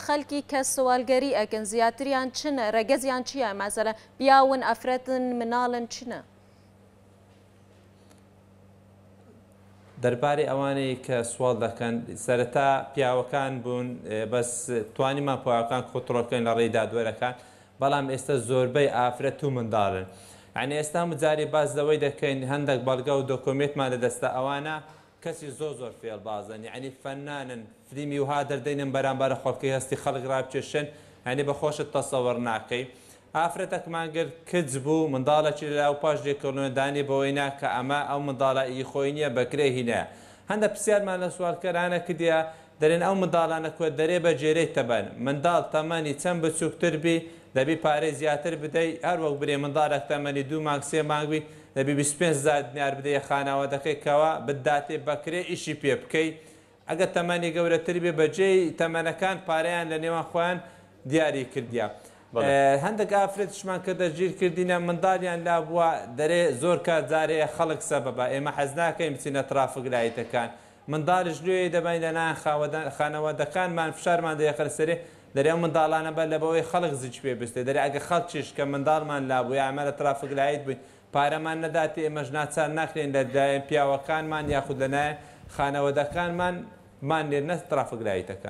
خەڵکی کە سوالگەری ئەکەن زیاتریان چنە ڕێگەزیان چییە مەسەلەن پیاون ئەفرەتن مناڵن چنە؟ دەربارەی ئەوانەی کە سوال دەکەن سەرەتا پیاوەکان بوون بەس توانیمان پیاوەکان کۆنتڕۆڵکەین لە ڕێی دادوەرەکان بەڵام ئێستا زۆربەی ئافرەت و منداڵن. یعنی ئێستا مجاری باس لەوەی دەکەین هەندێک بەڵگە و دۆکۆمێتمان لەدەستە ئەوانە کەسی زۆر فێڵبازن یعنی فەنانن فلیمی وها دەردەینن بەرامبەر خۆڵکی هەستی خەڵک ڕابکێشن هەنی بەخۆشت تەسەوەڕ ناکەی. ئافرەتێکمان کرد کچ بوو منداڵێکی لەلاو پاش لێکۆڵێنەدانی بەوەی ناکە ئەمە ئەو منداڵە خۆی نییە بەکرێ هینەیە. هەندە پرسیارمان لە سوالکەرانە کردیا دەرێن ئەو منداڵانە کوێ دەرێ بە جێرەی تەبەن منداڵ تەمەنی چەند بچووکتر بی دەبی پارەی زیاتر بدەیت هەر وەک برێ منداڵێک تەمەنی 2 مانگ 3 مانگبی دەبی 25,000 دینار بدەیە خاناوەدەکەیکەوە بداتێ بەکرێ ئیشی پێ بکەیت. ئەگە تەمەنی گەورەتر بێ بەجێی تەمەنەکان پارەیان لە نێوان خۆیان دیاری کردیا. هەندێک ئافرەتشمان کە دەژیر کردینە منداڵیان لا بووە دەرێ زۆر کات جارەیە خەڵک سەبەبە ئێمە حەز ناکەین بچینە ترافیک لایتەکان منداڵش لێ دەبین لەلایەن خانەوەدەکانمان فشارمان دەیەخەر سەرێ دەرێ منداڵانە بە لەبەوەی خەڵک زیچ پێ بستێ دەرێ ئەگە خەڵکیش کە منداڵمان لابووە ئەمە لە ترافیک لایت بووین پارەمان نەداتی ئێمەش ناچار ناکرێن لەلایەن پیاوەکانمان یاخود لەلایەن خانەوەدەکانمان مان لێ نە ترافیک لایتەکان.